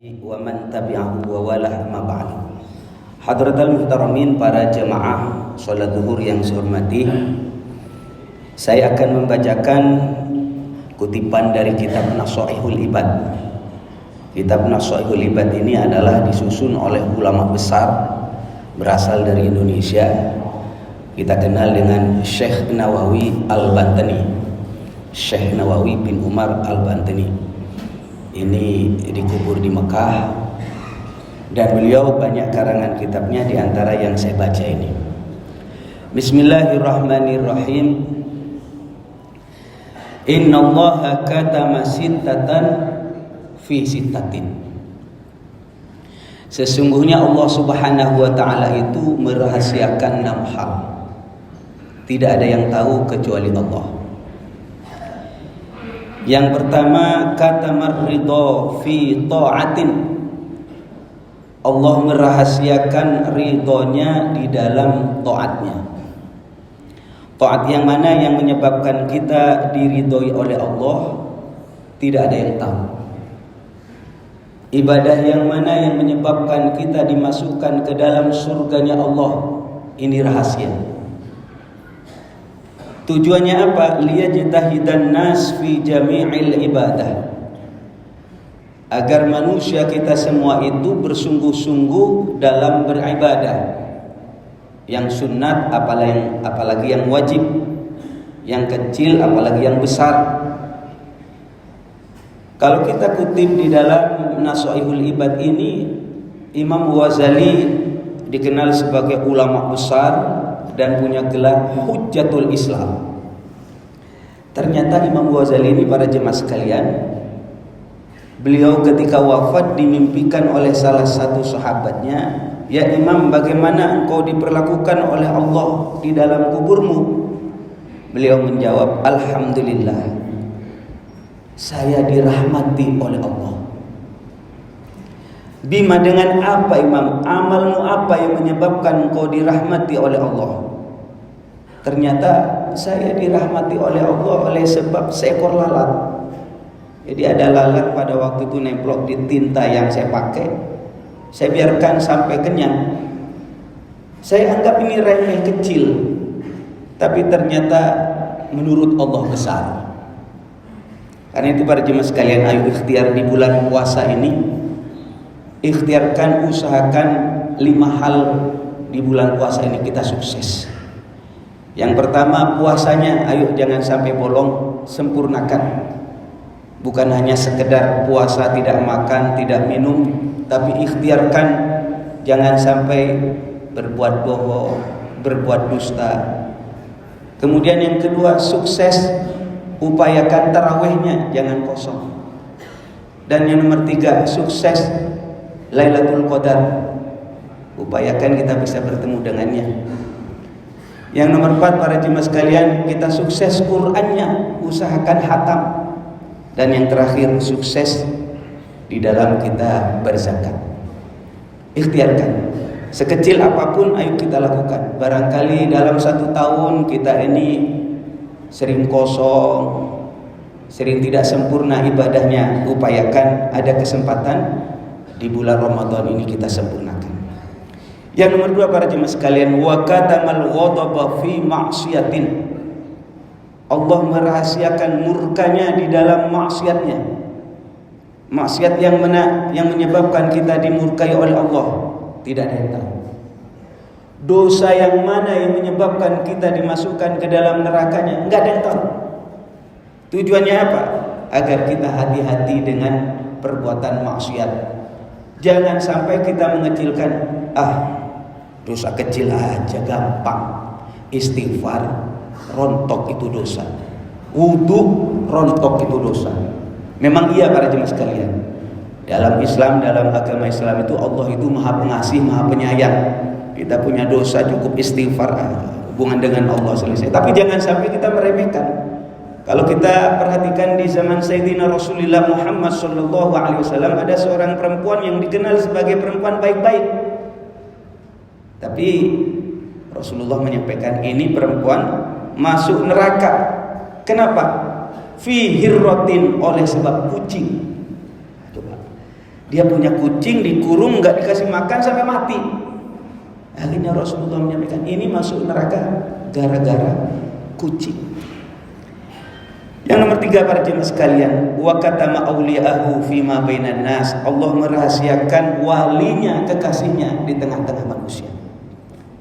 Wa man tabi'ahu wa walah ma ba'd. Hadratal muhtaramin, para jemaah salat zuhur yang saya hormati, saya akan membacakan kutipan dari kitab Nasaihul Ibad. Kitab Nasaihul Ibad ini adalah disusun oleh ulama besar berasal dari Indonesia. Kita kenal dengan Syekh Nawawi Al-Bantani, Syekh Nawawi bin Umar Al-Bantani. Ini dikubur di Mekah, dan beliau banyak karangan kitabnya, di antara yang saya baca ini. Bismillahirrahmanirrahim. Innallaha katama sittatan fi sittatin. Sesungguhnya Allah Subhanahu wa taala itu merahasiakan 6 hal. Tidak ada yang tahu kecuali Allah. Yang pertama, katamar ridho fi ta'atin. Allah merahasiakan ridhonya di dalam taatnya. Taat yang mana yang menyebabkan kita diridhoi oleh Allah, tidak ada yang tahu. Ibadah yang mana yang menyebabkan kita dimasukkan ke dalam surganya Allah, ini rahasia. Tujuannya apa? Liyajtahidan nas fi jami'il ibadah. Agar manusia kita semua itu bersungguh-sungguh dalam beribadah. Yang sunat apalagi yang wajib, yang kecil apalagi yang besar. Kalau kita kutip di dalam Nasaihul Ibad ini, Imam Ghazali dikenal sebagai ulama besar dan punya gelar Hujjatul Islam. Ternyata Imam Ghazali ini, para jemaah sekalian, beliau ketika wafat dimimpikan oleh salah satu sahabatnya, "Ya Imam, bagaimana engkau diperlakukan oleh Allah di dalam kuburmu?" Beliau menjawab, "Alhamdulillah, saya dirahmati oleh Allah." Bima, dengan apa Imam? Amalmu apa yang menyebabkan engkau dirahmati oleh Allah? Ternyata saya dirahmati oleh Allah oleh sebab seekor lalat. Jadi ada lalat pada waktu itu nemplok di tinta yang saya pakai. Saya biarkan sampai kenyang. Saya anggap ini remeh kecil, tapi ternyata menurut Allah besar. Karena itu para jemaah sekalian, ayo ikhtiar di bulan puasa ini. Ikhtiarkan, usahakan 5 hal di bulan puasa ini kita sukses. Yang pertama, puasanya ayo jangan sampai bolong, sempurnakan. Bukan hanya sekedar puasa tidak makan, tidak minum, tapi ikhtiarkan jangan sampai berbuat bohong, berbuat dusta. Kemudian yang kedua, sukses, upayakan tarawihnya jangan kosong. Dan yang nomor 3, sukses Lailatul Qadar, upayakan kita bisa bertemu dengannya. Yang nomor 4, para jemaah sekalian, kita sukses Qur'annya, usahakan hatam. Dan yang terakhir, sukses di dalam kita berzakat. Ikhtiarkan, sekecil apapun ayo kita lakukan. Barangkali dalam 1 tahun kita ini sering kosong, sering tidak sempurna ibadahnya. Upayakan ada kesempatan di bulan Ramadan ini kita sempurnakan. Yang nomor 2, para jemaah sekalian, wa katamal ghadaba fi ma'siyatin. Allah merahasiakan murkanya di dalam maksiatnya. Maksiat yang mana yang menyebabkan kita dimurkai oleh Allah, tidak ada yang tahu. Dosa yang mana yang menyebabkan kita dimasukkan ke dalam nerakanya, enggak ada yang tahu. Tujuannya apa? Agar kita hati-hati dengan perbuatan maksiat. Jangan sampai kita mengecilkan, dosa kecil aja gampang. Istighfar rontok itu dosa. Wudu rontok itu dosa. Memang iya para jemaah sekalian. Dalam Islam, dalam agama Islam itu Allah itu Maha Pengasih, Maha Penyayang. Kita punya dosa cukup istighfar, hubungan dengan Allah selesai. Tapi jangan sampai kita meremehkan. Kalau kita perhatikan di zaman Sayyidina Rasulullah Muhammad SAW, ada seorang perempuan yang dikenal sebagai perempuan baik-baik. Tapi Rasulullah menyampaikan, ini perempuan masuk neraka. Kenapa? Fi hirratin, oleh sebab kucing. Coba. Dia punya kucing dikurung, nggak dikasih makan sampai mati. Akhirnya Rasulullah menyampaikan, ini masuk neraka gara-gara kucing. Yang nomor 3 para jemaah sekalian, wa katama auliya'ahu fima bainan nas. Allah merahasiakan walinya, kekasihnya di tengah-tengah manusia.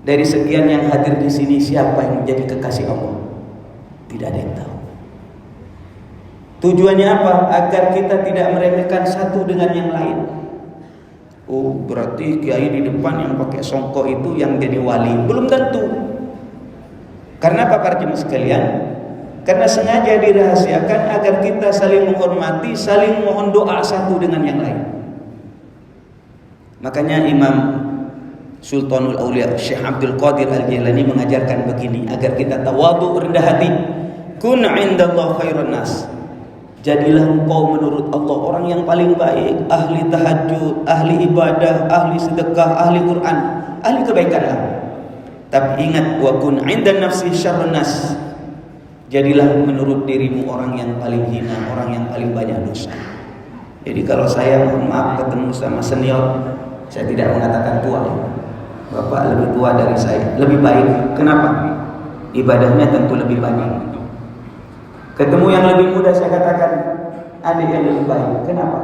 Dari sekian yang hadir di sini, siapa yang menjadi kekasih Allah? Tidak ada yang tahu. Tujuannya apa? Agar kita tidak meremehkan satu dengan yang lain. Oh, berarti kiai di depan yang pakai songkok itu yang jadi wali? Belum tentu. Karena apa para jemaah sekalian? Karena sengaja dirahasiakan agar kita saling menghormati, saling mohon doa satu dengan yang lain. Makanya Imam Sultanul Aulia Syekh Abdul Qadir Al-Jailani mengajarkan begini, agar kita tawadhu, rendah hati. Kun 'indallah khairun nas. Jadilah engkau menurut Allah orang yang paling baik, ahli tahajud, ahli ibadah, ahli sedekah, ahli Quran, ahli kebaikanlah. Tapi ingat, wa kun 'indan nafsi syarrun nas. Jadilah menurut dirimu orang yang paling hina, orang yang paling banyak dosa. Jadi kalau saya mohon maaf ketemu sama senior, saya tidak mengatakan tua. Bapak lebih tua dari saya, lebih baik. Kenapa? Ibadahnya tentu lebih banyak. Ketemu yang lebih muda, saya katakan adik yang lebih baik. Kenapa?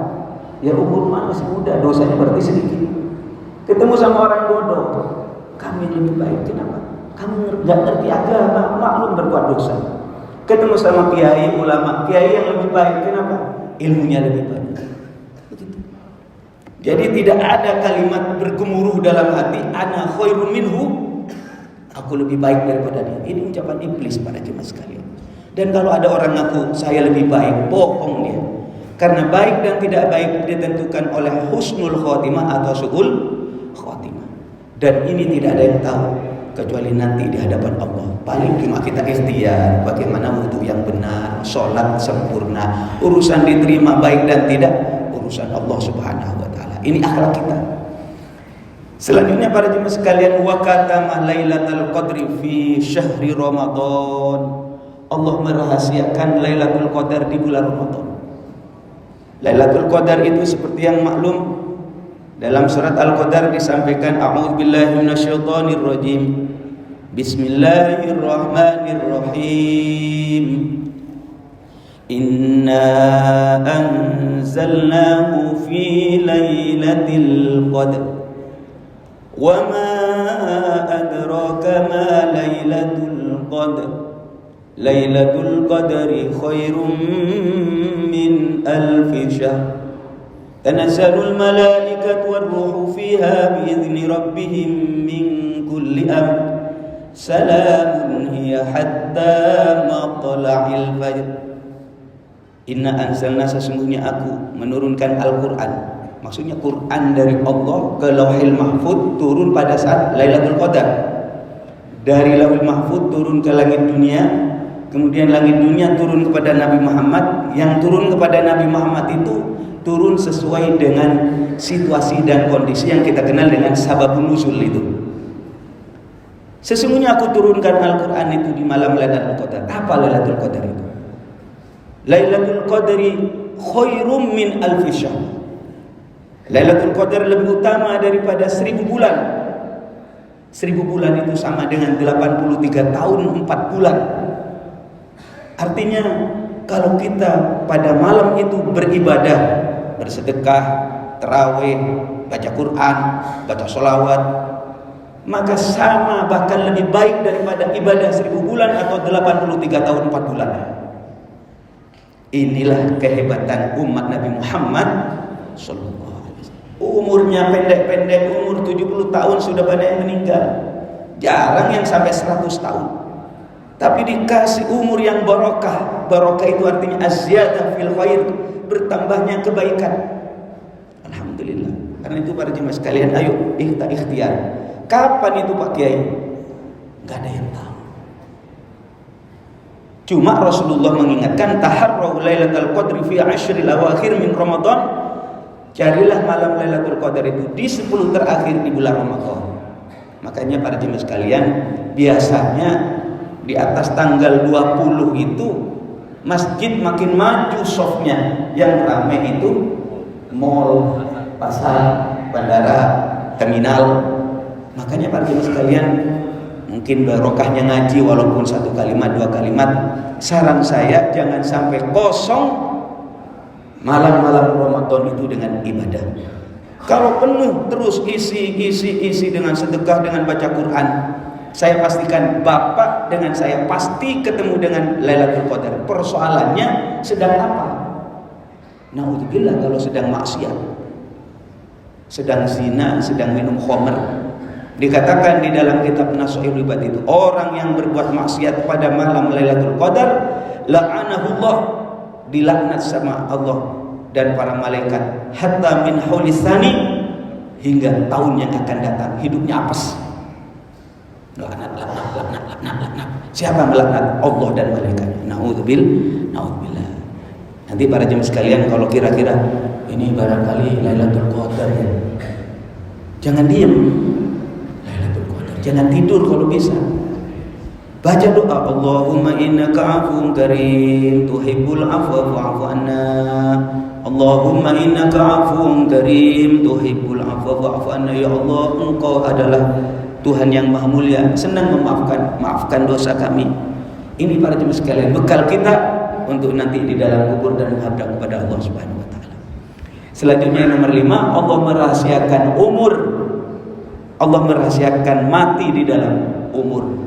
Ya umur masih muda, dosanya berarti sedikit. Ketemu sama orang bodoh, kamu yang lebih baik. Kenapa? Kamu nggak ngerti agama, maklum berbuat dosa. Ketemu sama kiai, ulama, kiai yang lebih baik. Kenapa? Ilmunya lebih banyak. Begitu. Jadi tidak ada kalimat bergemuruh dalam hati, ana khairun minhu, aku lebih baik daripada dia. Ini ucapan iblis pada jemaah sekalian. Dan kalau ada orang ngaku saya lebih baik, bohong dia. Karena baik dan tidak baik ditentukan oleh husnul khotimah atau su'ul khotimah. Dan ini tidak ada yang tahu kecuali nanti di hadapan Allah. Paling cuma kita ikhtiar bagaimana wudu yang benar, sholat sempurna, urusan diterima baik dan tidak, urusan Allah Subhanahu wa taala. Ini akhlak kita. Selanjutnya para jemaah sekalian, wa katama lailatul qadri fi syahri Ramadan. Allah merahasiakan Lailatul Qadar di bulan Ramadan. Lailatul Qadar itu seperti yang maklum, dalam surat Al-Qadar disampaikan, a'udzubillahi minasyaitonir rajim. Bismillahirrahmanirrahim. Inna anzalnahu fi lailatul qadr. Wa ma adraka ma lailatul qadr. Lailatul qadri khairum min alfi syahr. Tanazzalul malaikatu war-ruhu fiha bi'izni rabbihim min kulli amr. Salamun hiya hatta matla'il fajr. Inna anzalna, sesungguhnya aku menurunkan Al-Quran. Maksudnya Quran dari Allah ke Lauhil Mahfuz, turun pada saat Lailatul Qadar. Dari Lauhil Mahfuz turun ke langit dunia. Kemudian langit dunia turun kepada Nabi Muhammad. Yang turun kepada Nabi Muhammad itu turun sesuai dengan situasi dan kondisi yang kita kenal dengan sababun nuzul itu. Sesungguhnya aku turunkan Al-Quran itu di malam Lailatul Qadar. Apa Lailatul Qadar itu? Lailatul Qadri khairum min alfi syahr. Lailatul Qadar lebih utama daripada 1000 bulan. 1000 bulan itu sama dengan 83 tahun 4 bulan. Artinya kalau kita pada malam itu beribadah, bersedekah, tarawih, baca Quran, baca sholawat, maka sama bahkan lebih baik daripada ibadah 1000 bulan atau 83 tahun 4 bulan. Inilah kehebatan umat Nabi Muhammad sallallahu alaihi wasallam. Umurnya pendek-pendek, umur 70 tahun sudah banyak yang meninggal. Jarang yang sampai 100 tahun. Tapi dikasih umur yang barokah. Barokah itu artinya azyadah fil khair, bertambahnya kebaikan. Alhamdulillah. Karena itu para jemaah sekalian, ayo kita ikhtiar. Kapan itu Pak Kiai? Gak ada yang tahu. Cuma Rasulullah mengingatkan, taharrau lailatul qadri fi ashril awakhir min Ramadan. Carilah malam Lailatul Qadar itu di 10 terakhir di bulan Ramadan. Makanya para jemaah sekalian, biasanya di atas tanggal 20 itu masjid makin maju softnya. Yang ramai itu mall, pasar, bandara, terminal. Makanya para jemaah sekalian, mungkin barokahnya ngaji walaupun 1 kalimat 2 kalimat. Saran saya jangan sampai kosong malam-malam Ramadan itu dengan ibadah. Kalau penuh terus isi dengan sedekah, dengan baca Quran, saya pastikan Bapak dengan saya pasti ketemu dengan Lailatul Qadar. Persoalannya sedang apa? Naudzubillah kalau sedang maksiat, sedang zina, sedang minum khamr. Dikatakan di dalam kitab Nasuhul Ibad itu, orang yang berbuat maksiat pada malam Lailatul Qadar, la'anahullah, dilaknat sama Allah dan para malaikat, hatta min haulisani, hingga tahun yang akan datang hidupnya apes. Laknat. Siapa yang melaknat? Allah dan malaikat. Naudzubillah. Nanti para jemaah sekalian, kalau kira-kira ini barangkali Lailatul Qadar ya, jangan diam. Lailatul Qadar, jangan tidur kalau bisa. Baca doa, Allahumma innaka afuwun karim tuhibbul afwa fa'fu anna. Allahumma innaka afuwun karim tuhibbul afwa fa'fu anna. Ya Allah, Engkau adalah Tuhan yang Maha Mulia, senang memaafkan, maafkan dosa kami. Ini para jemaah sekalian, bekal kita untuk nanti di dalam kubur dan menghadap kepada Allah Subhanahu wa taala. Selanjutnya yang nomor 5, Allah merahasiakan umur. Allah merahasiakan mati di dalam umur.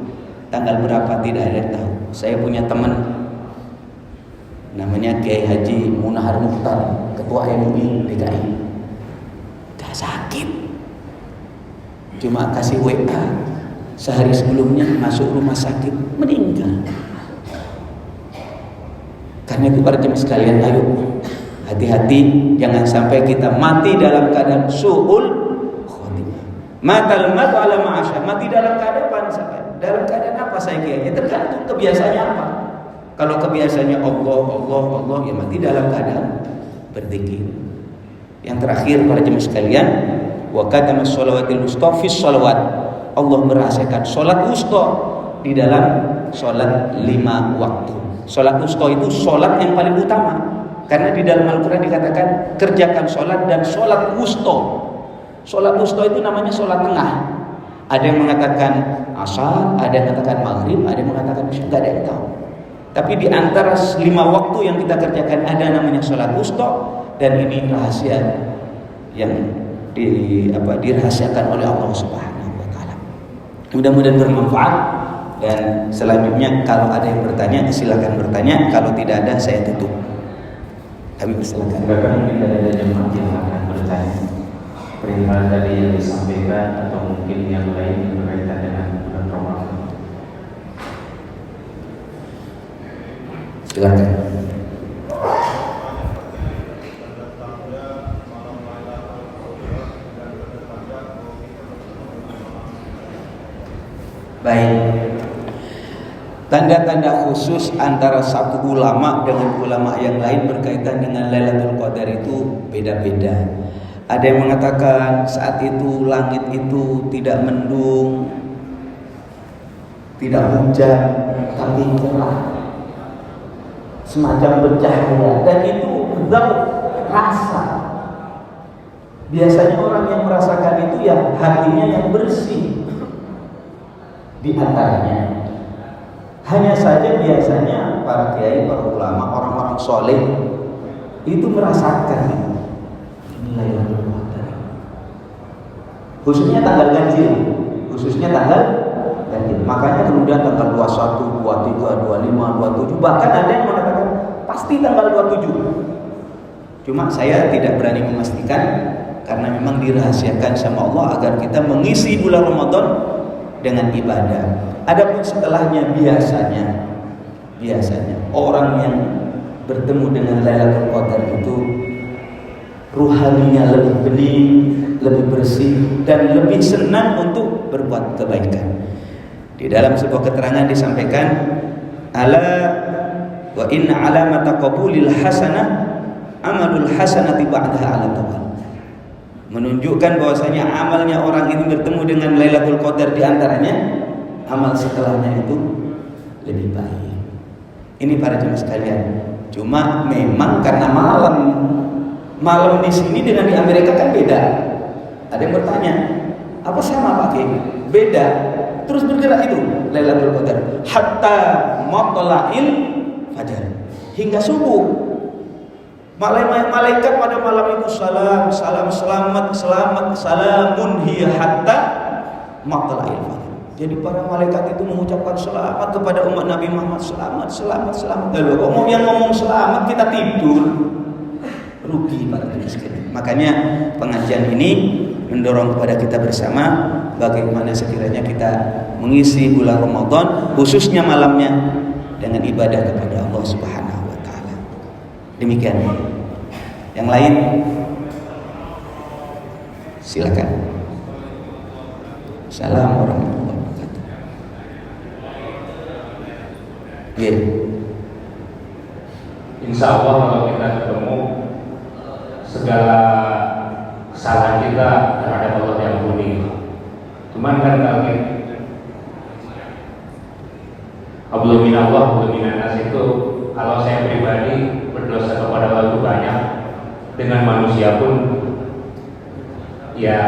Tanggal berapa tidak ada yang tahu. Saya punya teman namanya Kiai Haji Munahar Mukhtar, Ketua MUI DKI. Gak sakit, cuma kasih WA sehari sebelumnya masuk rumah sakit, meninggal. Karena itu para jemaah sekalian, ayo hati-hati, jangan sampai kita mati dalam keadaan su'ul khotimah. Matal matu ala ma'asya, mati dalam keadaan apa? Dalam keadaan apa saya kiai? Tergantung kebiasaannya apa. Kalau kebiasaannya Allah, ya mati dalam keadaan berzikir. Yang terakhir para jemaah sekalian, wa qadama sholawatil wusta fi sholawat. Allah merahasiakan sholat wusta di dalam sholat 5 waktu. Sholat wusta itu sholat yang paling utama, karena di dalam Al-Quran dikatakan kerjakan sholat dan sholat wusta. Sholat wusta itu namanya sholat tengah. Ada yang mengatakan asar, ada yang mengatakan maghrib, ada yang mengatakan isya, tidak ada yang tahu. Tapi di antara 5 waktu yang kita kerjakan ada namanya sholat wusta, dan ini rahasia yang dirahasiakan oleh Allah Subhanahu wa taala. Mudah-mudahan bermanfaat, dan selanjutnya kalau ada yang bertanya silakan bertanya, kalau tidak ada saya tutup. Kami persilakan. Bahkan mungkin ada jemaah yang akan bertanya perihal tadi yang disampaikan atau mungkin yang lain berkaitan dengan bulan Ramadan. Silakan. Baik. Tanda-tanda khusus antara satu ulama dengan ulama yang lain berkaitan dengan Lailatul Qadar itu beda-beda. Ada yang mengatakan saat itu langit itu tidak mendung, tidak hujan, tapi cerah, semacam bercahaya, dan itu zat rasa. Biasanya orang yang merasakan itu ya hatinya yang bersih. Di antaranya, hanya saja biasanya para kiai, para ulama, orang-orang soleh itu merasakan ini Lailatul Qadar, khususnya tanggal ganjil, makanya kemudian tanggal 21, 23, 25, 27, bahkan ada yang mengatakan pasti tanggal 27. Cuma saya tidak berani memastikan, karena memang dirahasiakan sama Allah agar kita mengisi bulan Ramadan dengan ibadah. Adapun setelahnya biasanya orang yang bertemu dengan Lailatul Qadar itu ruhaninya lebih bening, lebih bersih, dan lebih senang untuk berbuat kebaikan. Di dalam sebuah keterangan disampaikan, ala wa inna alamata qabulil hasanah amalul hasanati ba'daha ala tawal. Menunjukkan bahwasanya amalnya orang ini bertemu dengan Lailatul Qadar, di antaranya amal setelahnya itu lebih baik. Ini para jemaah sekalian. Cuma memang karena malam Malam di sini dengan di Amerika kan beda. Ada yang bertanya, apa sama Pak Kiai? Beda. Terus bergerak itu Lailatul Qadar hatta matla'il fajar, hingga subuh. Malaikat pada malam itu salam, salam, selamat, selamat, salamun hiya hatta matla'il fajar. Jadi para malaikat itu mengucapkan selamat kepada umat Nabi Muhammad, selamat, selamat, selamat. Lalu yang ngomong selamat kita tidur, rugi para miskin. Makanya pengajian ini mendorong kepada kita bersama bagaimana sekiranya kita mengisi bulan Ramadan khususnya malamnya dengan ibadah kepada Allah Subhanahu wa taala. Demikian. Yang lain silakan. Assalamualaikum warahmatullahi wabarakatuh. Insya Allah kalau kita ketemu segala kesalahan kita terhadap Allah yang diampuni. Cuman kan kalau Abdul minallah, Abdul minanas itu, kalau saya pribadi berdosa kepada Allah itu banyak, dengan manusia pun ya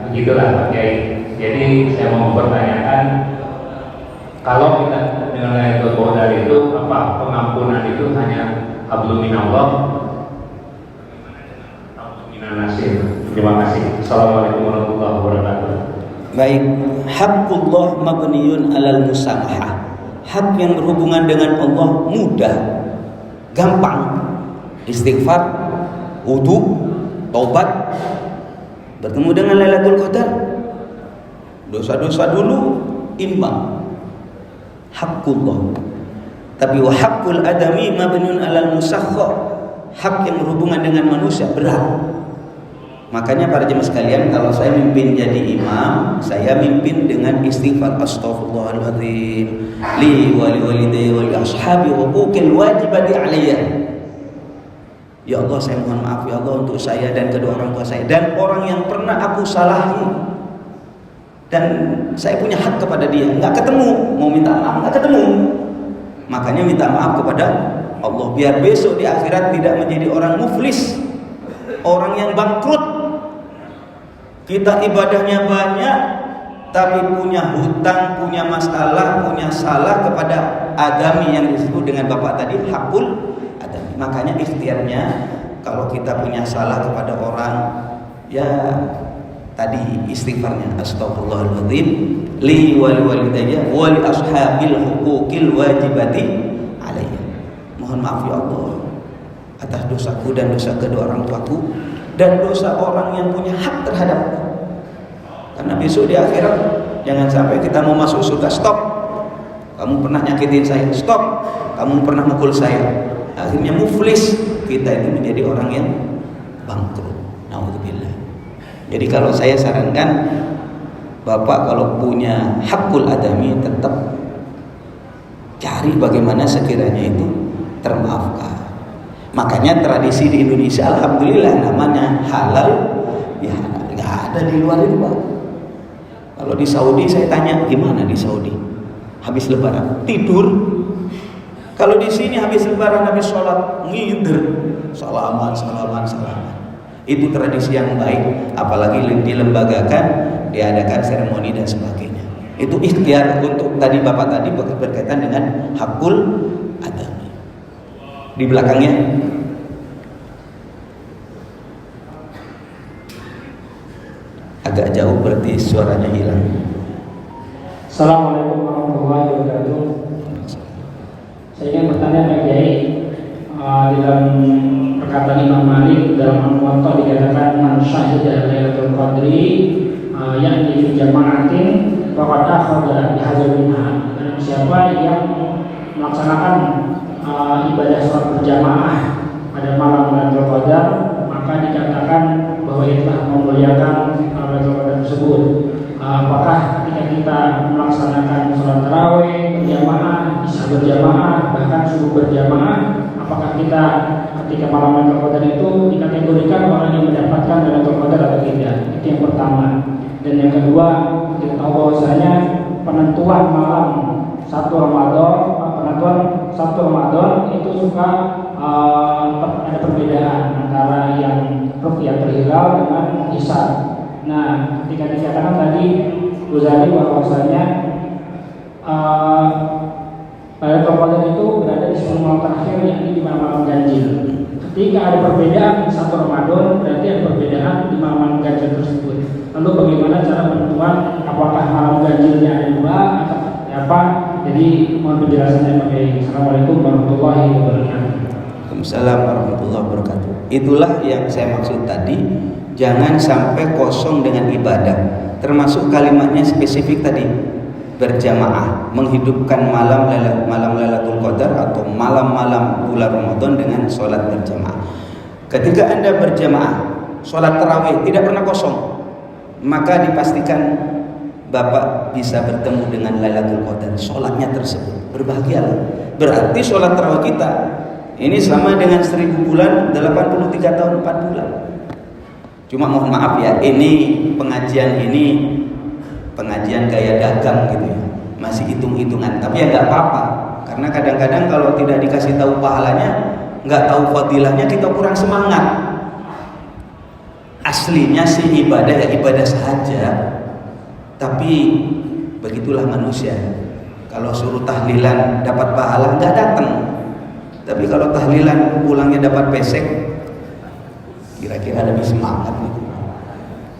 begitulah Pak Kiai. Jadi saya mau mempertanyakan, kalau kita dengan Lailatul Qadar itu apa pengampunan itu hanya Abdul minallah, Abdul minanas? Terima kasih. Assalamualaikum warahmatullahi wabarakatuh. Baik, haqqullah mabniyun alal musamahah. Hak yang berhubungan dengan Allah mudah, gampang. Istighfar, wudu, taubat, bertemu dengan Lailatul Qadar, dosa-dosa dulu imbang. Haqqullah. Tapi wa haqqul adami mabniyun alal musakhkhah. Hak yang berhubungan dengan manusia berat. Makanya para jemaah sekalian, kalau saya mimpin jadi imam, saya mimpin dengan istighfar, astaghfirullahaladzim li wa li walidayya wa li ashabi wa uqil wajibati alayya. Ya Allah, saya mohon maaf ya Allah untuk saya dan kedua orang tua saya dan orang yang pernah aku salahi, dan saya punya hak kepada dia. Nggak ketemu, mau minta maaf nggak ketemu. Makanya minta maaf kepada Allah, biar besok di akhirat tidak menjadi orang muflis, orang yang bangkrut. Kita ibadahnya banyak, tapi punya hutang, punya masalah, punya salah kepada adami yang disebut dengan bapak tadi, hakul adami. Makanya ikhtiarnya, kalau kita punya salah kepada orang, ya tadi istighfarnya, astaghfirullahaladzim li wa li walidayya wa li ashabil huquqil wajibati alayya. Mohon maaf ya Allah atas dosaku dan dosa kedua orang tuaku dan dosa orang yang punya hak terhadapku. Karena besok di akhirat jangan sampai kita mau masuk surga, stop, kamu pernah nyakitin saya, stop, kamu pernah mukul saya, akhirnya muflis, kita itu menjadi orang yang bangkrut. Naudzubillah. Jadi kalau saya sarankan, Bapak kalau punya hakul adami tetap cari bagaimana sekiranya itu termaafkan. Makanya tradisi di Indonesia alhamdulillah namanya halal ya halal. Nggak ada di luar itu Pak. Kalau di Saudi saya tanya gimana di Saudi habis lebaran tidur. Kalau di sini habis lebaran habis sholat ngider, salaman. Itu tradisi yang baik, apalagi dilembagakan, diadakan seremoni dan sebagainya. Itu ikhtiar untuk tadi Bapak tadi berkaitan dengan hakul adami. Di belakangnya agak jauh, berarti suaranya hilang. Assalamualaikum warahmatullahi wabarakatuh. Saya ingin bertanya Pak Kiai, di dalam perkataan Imam Malik dalam Al-Muwatta dikatakan man syahida Lailatul Qadri yang di jama'atin faqad akhadha bihadzal minha. Dan siapa yang melaksanakan ibadah sholat berjamaah pada malam Lailatul Qadar, maka dikatakan bahwa ia telah memuliakan Lailatul Qadar tersebut. Apakah ketika kita melaksanakan sholat tarawih berjamaah, isya berjamaah, bahkan subuh berjamaah, apakah kita ketika malam Lailatul Qadar itu dikategorikan orang yang mendapatkan Lailatul Qadar atau tidak? Itu yang pertama. Dan yang kedua, kita tahu bahwasanya penentuan malam 1 Ramadan itu suka ada perbedaan antara yang ru'yatul hilal dengan hisab. Nah, ketika dikatakan tadi Ghazali bahwasanya Lailatul Qadar itu berada di 10 malam terakhir, yakni di malam ganjil. Ketika ada perbedaan 1 Ramadan, berarti ada perbedaan di malam ganjil tersebut. Lalu bagaimana cara penentuan apakah malam ganjilnya ada 2 atau apa? Jadi mohon penjelasannya Pak Kiai. Assalamualaikum warahmatullahi wabarakatuh. Waalaikumsalam warahmatullahi wabarakatuh. Itulah yang saya maksud tadi, jangan sampai kosong dengan ibadah. Termasuk kalimatnya spesifik tadi, berjamaah, menghidupkan malam Lailatul Qadar atau malam-malam bulan Ramadan dengan sholat berjamaah. Ketika Anda berjamaah sholat tarawih tidak pernah kosong, maka dipastikan Bapak bisa bertemu dengan Lailatul Qadar, sholatnya tersebut. Berbahagialah. Berarti sholat tarawih kita ini sama dengan 1000 bulan, 83 tahun 4 bulan. Cuma mohon maaf ya, ini pengajian gaya dagang gitu ya, masih hitung-hitungan. Tapi ya nggak apa-apa, karena kadang-kadang kalau tidak dikasih tahu pahalanya, nggak tahu fadilahnya, kita kurang semangat. Aslinya sih ibadah ya ibadah saja, tapi begitulah manusia. Kalau suruh tahlilan dapat pahala nggak datang, tapi kalau tahlilan pulangnya dapat pesek, kira-kira lebih semangat gitu.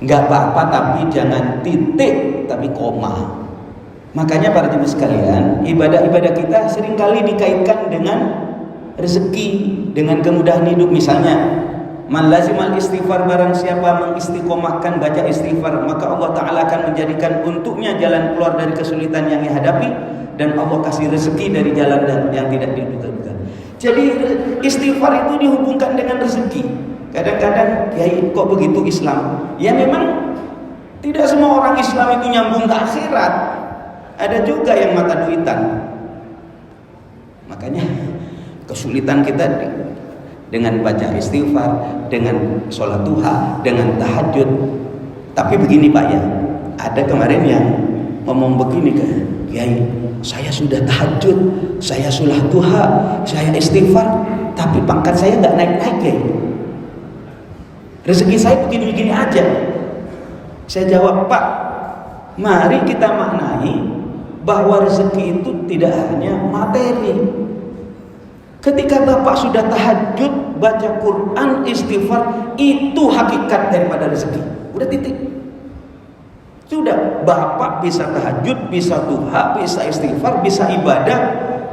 Nggak apa-apa, tapi jangan titik, tapi koma. Makanya para jemaah sekalian, ibadah-ibadah kita seringkali dikaitkan dengan rezeki, dengan kemudahan hidup. Misalnya, man lazimal istighfar, barang siapa mengistiqomahkan baca istighfar, maka Allah Ta'ala akan menjadikan untuknya jalan keluar dari kesulitan yang dihadapi, dan Allah kasih rezeki dari jalan yang tidak diduga-duga. Jadi istighfar itu dihubungkan dengan rezeki. Kadang-kadang, Kiai kok begitu Islam? Ya memang tidak semua orang Islam itu nyambung ke akhirat. Ada juga yang mata duitan. Makanya kesulitan kita dengan baca istighfar, dengan sholat duha, dengan tahajud. Tapi begini Pak ya, ada kemarin yang ngomong begini kan, Kiai, saya sudah tahajud, saya sholat duha, saya istighfar, tapi pangkat saya nggak naik-naik Kiai. Rezeki saya begini-begini aja. Saya jawab, Pak, mari kita maknai bahwa rezeki itu tidak hanya materi. Ketika Bapak sudah tahajud, baca Quran, istighfar, itu hakikat daripada rezeki. Udah titik. Sudah, Bapak bisa tahajud, bisa duha, bisa istighfar, bisa ibadah,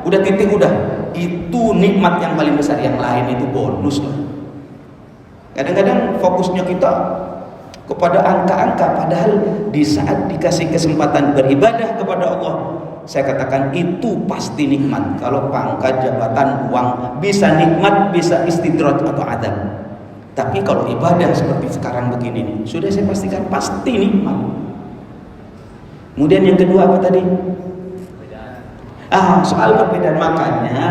udah titik, udah. Itu nikmat yang paling besar, yang lain itu bonus lah. Kadang-kadang fokusnya kita kepada angka-angka, padahal di saat dikasih kesempatan beribadah kepada Allah, saya katakan itu pasti nikmat. Kalau pangkat, jabatan, uang, bisa nikmat, bisa istidraj atau adab. Tapi kalau ibadah seperti sekarang begini nih, sudah saya pastikan pasti nikmat. Kemudian yang kedua apa tadi? Soal perbedaan. Makanya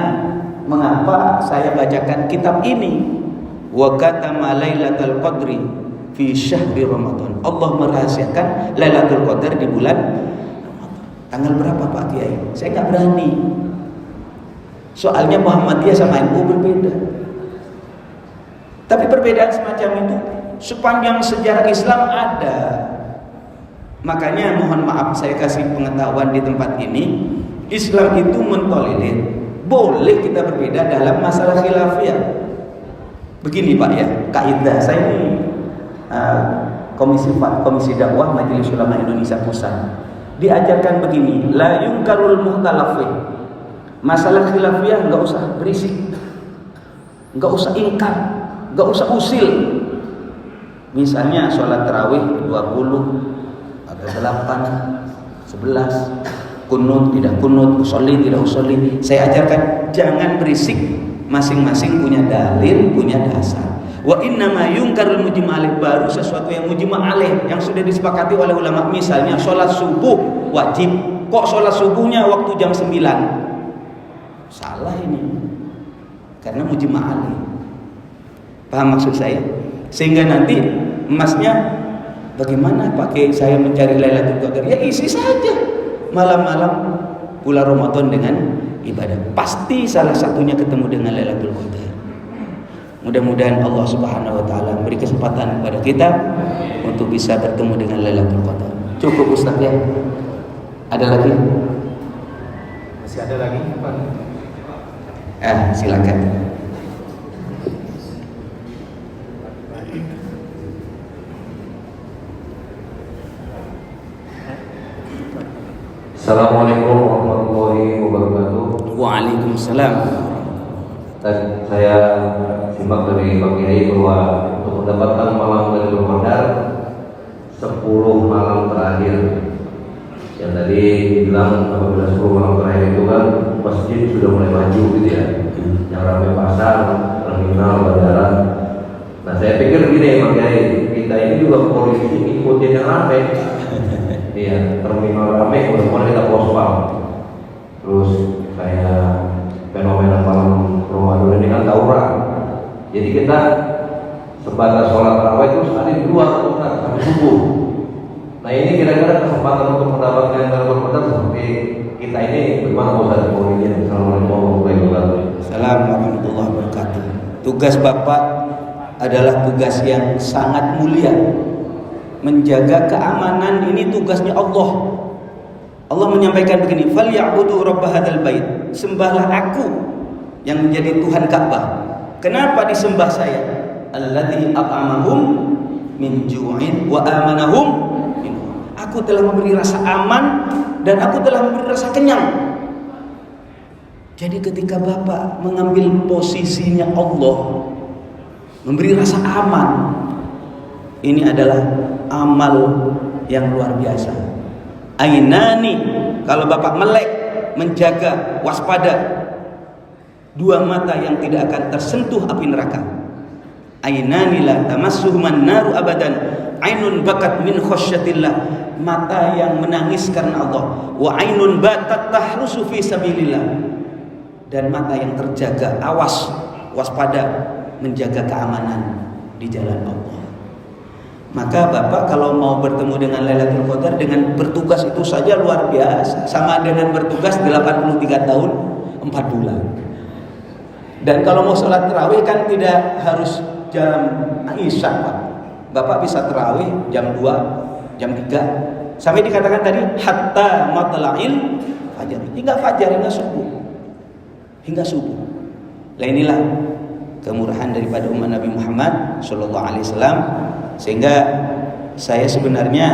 mengapa saya bacakan kitab ini? Wa katama Lailatul Qadri fi syahri Ramadan. Allah merahasiakan Lailatul Qadar di bulan Ramadan. Tanggal berapa Pak Kiai? Saya nggak berani. Soalnya Muhammadiyah sama NU berbeda. Tapi perbedaan semacam itu sepanjang sejarah Islam ada. Makanya mohon maaf saya kasih pengetahuan di tempat ini, Islam itu mentolerir boleh kita berbeda dalam masalah khilafiyah. Begini Pak ya, kaidah saya ini komisi dakwah Majelis Ulama Indonesia Pusat diajarkan begini, la yungkarul muhtalafih. Masalah khilafiyah nggak usah berisik, nggak usah ingkar, nggak usah usil. Misalnya sholat tarawih 20 atau 8, 11, kunut tidak kunut, usolli tidak usolli. Saya ajarkan jangan berisik. Masing-masing punya dalil, punya dasar. Wa innama yungkarul mujma' alaih, baru sesuatu yang mujma' alaih, yang sudah disepakati oleh ulama. Misalnya sholat subuh wajib, kok sholat subuhnya waktu jam 9? Salah ini, karena mujma' alaih. Paham maksud saya? Sehingga nanti emasnya, bagaimana pakai saya mencari Lailatul Qadar? Ya isi saja malam-malam bulan Ramadan dengan ibadah. Pasti salah satunya ketemu dengan Lailatul Qadar. Mudah-mudahan Allah Subhanahu wa taala memberi kesempatan kepada kita untuk bisa bertemu dengan Lailatul Qadar. Cukup Ustaz ya? Ada lagi? Masih ada lagi, Pak? Silakan. Assalamualaikum warahmatullahi wabarakatuh. Waalaikumsalam. Dan saya simak dari Pak Kiai bahwa untuk mendapatkan malam Lailatul Qadar 10 malam terakhir. Yang tadi bilang apabila 10 malam terakhir itu kan masjid sudah mulai maju gitu ya. Yang ramai pasar, terminal, bandara. Nah saya pikir begini Pak Kiai, kita ini juga polisi ikutin yang ramai. Iya, terminal ramai, kemudian kita pospal. Terus kayak fenomena malam Ramadan ini kan tawuran. Jadi kita sebatas sholat tarawih itu sekali di luar sampai subuh. Nah ini kira-kira kesempatan untuk mendapatkan yang berkota seperti kita ini bagaimana Ustaz Polisinya? Assalamualaikum warahmatullahi wabarakatuh. Assalamualaikum warahmatullahi wabarakatuh. Tugas Bapak adalah tugas yang sangat mulia. Menjaga keamanan ini tugasnya Allah. Allah menyampaikan begini, "Falyabudu rabb hadzal bait." Sembahlah aku yang menjadi Tuhan Ka'bah. Kenapa disembah saya? Alladzi at'amahum min ju'in wa amanahum min. Aku telah memberi rasa aman dan aku telah memberi rasa kenyang. Jadi ketika Bapak mengambil posisinya Allah, memberi rasa aman, ini adalah amal yang luar biasa. Ainani, kalau Bapak melek, menjaga, waspada, dua mata yang tidak akan tersentuh api neraka. Ainani la tamassuhuman naru abadan, ainun bakat min khasyatillah, mata yang menangis karena Allah, wa ainun batat tahrusu fi sabilillah, dan mata yang terjaga, awas, waspada, menjaga keamanan di jalan Allah. Maka Bapak kalau mau bertemu dengan Lailatul Qadar dengan bertugas itu saja luar biasa. Sama dengan bertugas 83 tahun 4 bulan. Dan kalau mau sholat tarawih kan tidak harus jam Isya Pak. Bapak bisa tarawih jam 2, jam 3. Sampai dikatakan tadi hatta matla'il fajar. Hingga fajar, hingga subuh. Hingga subuh. Nah inilah kemurahan daripada umat Nabi Muhammad sallallahu alaihi wasallam, sehingga saya sebenarnya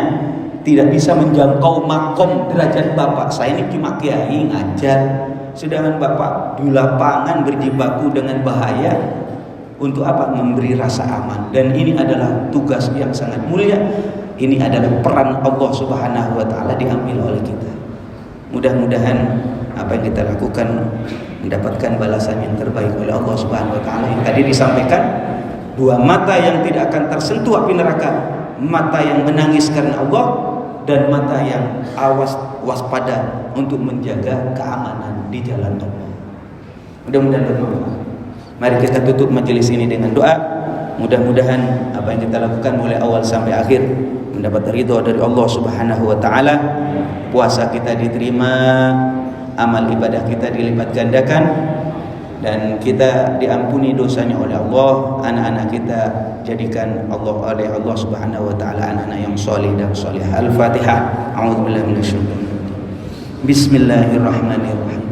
tidak bisa menjangkau makom derajat Bapak. Saya ini cuma kiai ngajar, sedangkan Bapak di lapangan berjibaku dengan bahaya. Untuk apa? Memberi rasa aman. Dan ini adalah tugas yang sangat mulia. Ini adalah peran Allah Subhanahu wa taala diambil oleh kita. Mudah-mudahan apa yang kita lakukan mendapatkan balasan yang terbaik oleh Allah Subhanahu wa taala. Yang tadi disampaikan, dua mata yang tidak akan tersentuh api neraka, mata yang menangis karena Allah dan mata yang waspada untuk menjaga keamanan di jalan Allah. Mudah-mudahan bermanfaat. Mari kita tutup majelis ini dengan doa. Mudah-mudahan apa yang kita lakukan mulai awal sampai akhir mendapat ridha dari Allah Subhanahu wa taala. Puasa kita diterima, amal ibadah kita dilipat gandakan, dan kita diampuni dosanya oleh Allah. Anak-anak kita jadikan oleh Allah Subhanahu wa taala anak-anak yang saleh dan salihah. Al-Fatihah. A'udzubillahi minasyaitonir rajim. Bismillahirrahmanirrahim.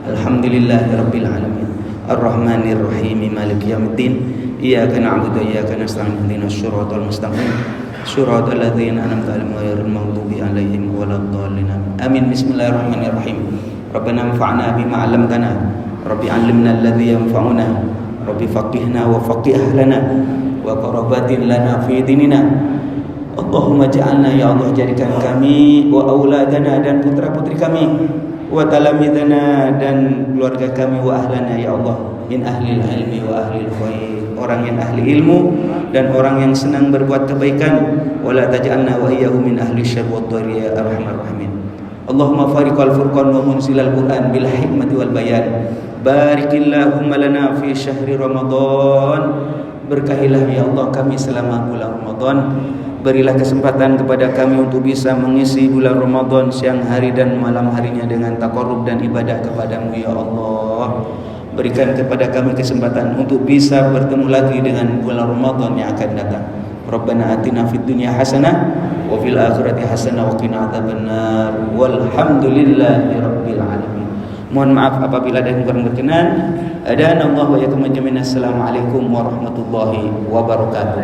Alhamdulillahirabbil alamin. Ar-Rahmanir Rahim. Maliki yaumiddin. Iyyaka na'budu wa iyyaka nasta'in. Ihdinas siratal mustaqim. Siratal ladzina an'amta 'alaihim ghairil maghdubi 'alaihim waladdallin. Amin. Bismillahirrahmanirrahim. Rabbana anfa'na bima 'allamtana. Rabbi 'allimna alladhi yanfa'una. Rabbi faqihna wa faqih ahlana wa qarabatin lana fi dinina. Allahumma ja'alna, ya Allah, jadikan kami wa auladana, dan putra-putri kami, wa talamidana, dan keluarga kami, wa ahlana, ya Allah, min ahlil ilmi wa ahlil khair, orang yang ahli ilmu dan orang yang senang berbuat kebaikan, wa la taj'alna wa iyyahu min ahli syarr wa dhari ya arhamar rahimin. Allahumma fariqal furqan wa munzilal Qur'an bil hikmati wal bayan. Barikillahumma lana fi syahri Ramadan. Berkahilah ya Allah kami selama bulan Ramadan. Berilah kesempatan kepada kami untuk bisa mengisi bulan Ramadan siang hari dan malam harinya dengan taqarrub dan ibadah kepadamu ya Allah. berikan kepada kami kesempatan untuk bisa bertemu lagi dengan bulan Ramadan yang akan datang. Rabbana atina fid dunya hasanah wa fil akhirati hasanah wa qina adzabannar. Walhamdulillahi rabbil alamin. Mohon maaf apabila ada yang kurang berkenan. Adana Allah wa yakum ajmain. Assalamualaikum warahmatullahi wabarakatuh.